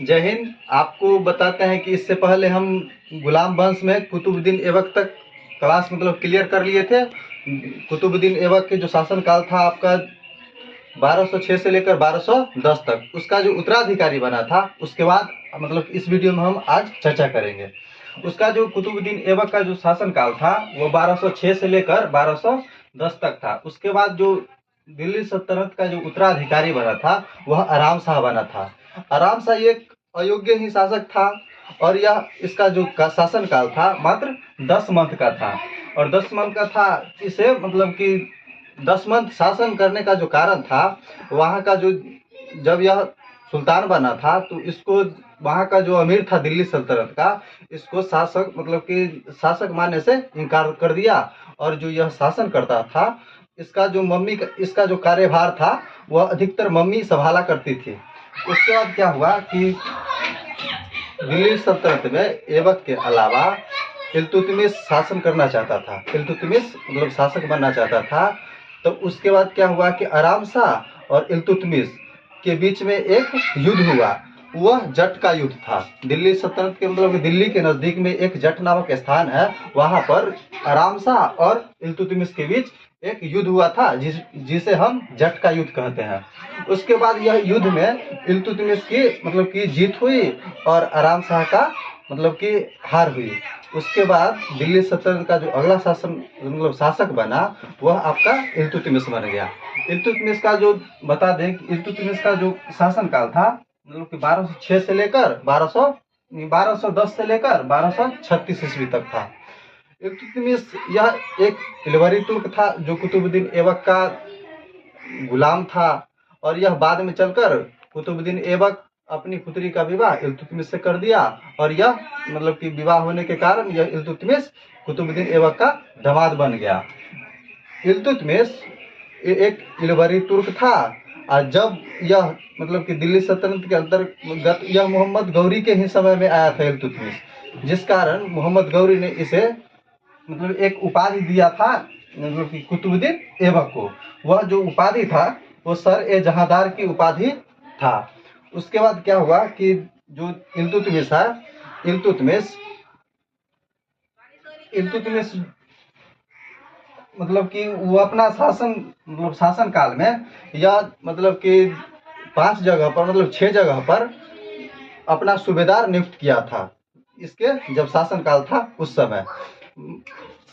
जय हिंद। आपको बताते हैं कि इससे पहले हम गुलाम वंश में कुतुबुद्दीन ऐबक तक क्लास क्लियर कर लिए थे। कुतुबुद्दीन ऐबक के जो शासन काल था आपका 1206 से लेकर 1210 तक, उसका जो उत्तराधिकारी बना था उसके बाद इस वीडियो में हम आज चर्चा करेंगे। उसका जो कुतुबुद्दीन ऐबक का जो शासन काल था वो 1206 से लेकर 1210 तक था। उसके बाद जो दिल्ली सल्तनत का जो उत्तराधिकारी बना था वह आराम शाह बना था। आराम शाह एक अयोग्य ही शासक था और यह इसका जो शासन काल था मात्र 10 मंथ का था। और 10 मंथ का था, इसे कि 10 मंथ शासन करने का जो कारण था, वहाँ का जो जब यह सुल्तान बना था तो इसको वहाँ का जो अमीर था दिल्ली सल्तनत का, इसको शासक शासक मानने से इनकार कर दिया। और जो यह शासन करता था, इसका जो कार्यभार था वह अधिकतर मम्मी संभाला करती थी। उसके बाद क्या हुआ कि दिल्ली सल्तनत में ऐबक के अलावा इल्तुतमिश शासन करना चाहता था। इल्तुतमिश शासक बनना चाहता था। तो उसके बाद क्या हुआ कि आराम शाह और इल्तुतमिश के बीच में एक युद्ध हुआ। वह जट का युद्ध था। दिल्ली सल्तनत के दिल्ली के नज़दीक में एक जट नामक स्थान है, वहाँ पर आराम शाह और इल्तुतमिश के बीच एक युद्ध हुआ था, जिसे हम जट का युद्ध कहते हैं। उसके बाद यह युद्ध में इल्तुतमिश की जीत हुई और आराम शाह का की हार हुई। उसके बाद दिल्ली सल्तनत का जो अगला शासक बना वह आपका इल्तुतमिश बन गया। इल्तुतमिश का जो बता दें कि इल्तुतमिश का जो शासन काल था कि 1206 से लेकर 1210 से लेकर 1236 ईस्वी तक था। इल्तुतमिश यह एक इलवरी तुर्क था जो कुतुबुद्दीन ऐबक का गुलाम था। और यह बाद में चलकर कुतुबुद्दीन ऐबक अपनी पुत्री का विवाह इल्तुतमिश से कर दिया। और यह कि विवाह होने के कारण यह इल्तुतमिश कुतुबुद्दीन ऐबक का दामाद बन गया। इल्तुतमिश एक इलवरी तुर्क था। और जब यह कि दिल्ली सल्तनत के अंतर्गत यह मोहम्मद गौरी के ही समय में आया था इल्तुतमिश, जिस कारण मोहम्मद गौरी ने इसे एक उपाधि दिया था कि कुतुबुद्दीन ऐबक को। वह जो उपाधि था वो सर ए जहांदार की उपाधि था। उसके बाद क्या हुआ कि जो इल्तुतमिश है, इल्तुतमिश कि वो अपना शासन काल में या कि 5 जगह पर 6 जगह पर अपना सूबेदार नियुक्त किया था। इसके जब शासन काल था उस समय,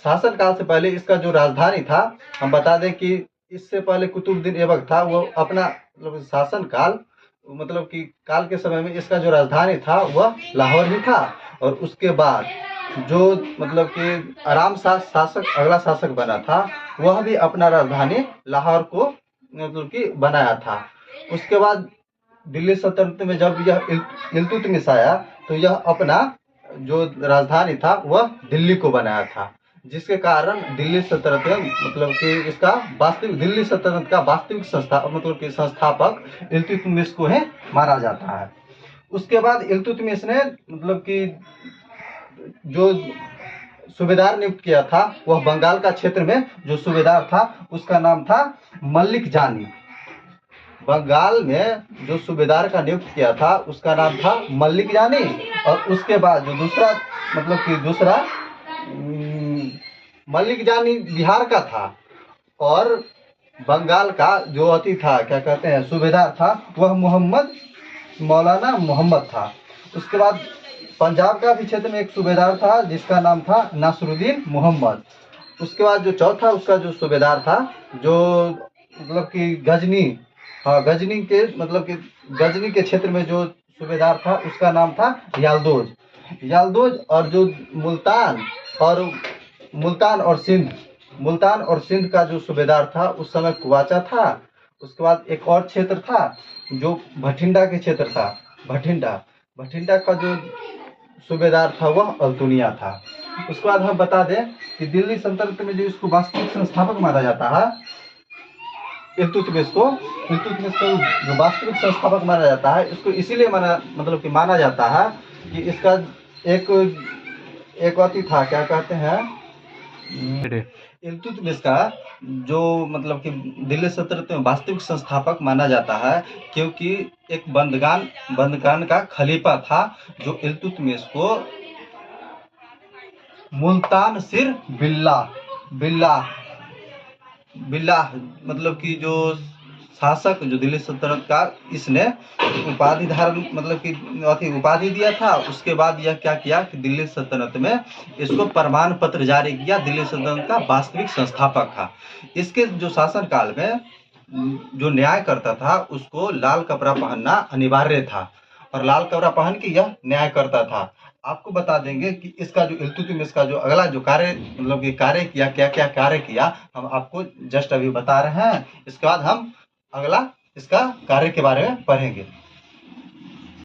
शासन काल से पहले इसका जो राजधानी था, हम बता दें कि इससे पहले कुतुबुद्दीन ऐबक था, वो अपना शासन काल काल के समय में इसका जो राजधानी था वह लाहौर ही था। और उसके बाद जो कि आराम शाह अगला शासक बना था, वह भी अपना राजधानी लाहौर को कि बनाया था। उसके बाद दिल्ली सल्तनत में जब यह इल्तुतमिश आया तो यह अपना जो राजधानी था वह दिल्ली को बनाया था, जिसके कारण दिल्ली सल्तनत में कि इसका वास्तविक दिल्ली सल्तनत का वास्तविक संस्थापक इल्तुतमिश को ही माना जाता है। उसके बाद इल्तुतमिश ने कि जो सूबेदार नियुक्त किया था, वह बंगाल का क्षेत्र में जो सूबेदार था उसका नाम था मल्लिक जानी। बंगाल में जो सूबेदार का नियुक्त किया था उसका नाम था मल्लिक जानी। और उसके बाद जो दूसरा मल्लिक जानी बिहार का था। और बंगाल का जो था, क्या कहते हैं, सूबेदार था, वह मौलाना मोहम्मद था। उसके बाद पंजाब का भी क्षेत्र में एक सूबेदार था जिसका नाम था नासरुद्दीन मोहम्मद। उसके बाद जो चौथा उसका जो सूबेदार था, जो कि गजनी, हाँ, गजनी के क्षेत्र में जो सूबेदार था उसका नाम था यालदोज। और जो मुल्तान और सिंध का जो सूबेदार था उस समय कुवाचा था। उसके बाद एक और क्षेत्र था जो भटिंडा के क्षेत्र था। भटिंडा का जो सूबेदार था वह अल्तुनिया था। उसके बाद हम बता दें कि दिल्ली सल्तनत में जो इसको वास्तविक संस्थापक माना जाता है, इल्तुतमिश को जो वास्तविक संस्थापक माना जाता है, इसको इसीलिए माना जाता है कि इसका एक था, क्या कहते हैं, इल्तुतमिश का जो मतलब कि दिल्ली सल्तनत में वास्तविक संस्थापक माना जाता है, क्योंकि एक बंदगान का खलीफा था जो इल्तुतमिश को मुल्तान सिर बिल्लाह बिल्लाह मतलब कि जो शासक जो दिल्ली सल्तनत का, इसने उपाधि धारण मतलब कि उपाधि दिया था। उसके बाद यह क्या किया कि दिल्ली सल्तनत में इसको प्रमाण पत्र जारी किया, दिल्ली सल्तनत का वास्तविक संस्थापक था। इसके जो शासन काल में जो न्याय करता था उसको लाल कपड़ा पहनना अनिवार्य था, और लाल कपड़ा पहन के यह न्याय करता था। आपको बता देंगे कि इसका जो इल्तुतमिश का जो अगला जो कार्य मतलब कि कार्य किया, क्या क्या कार्य किया, हम आपको जस्ट अभी बता रहे हैं। इसके बाद हम अगला इसका कार्य के बारे में पढ़ेंगे।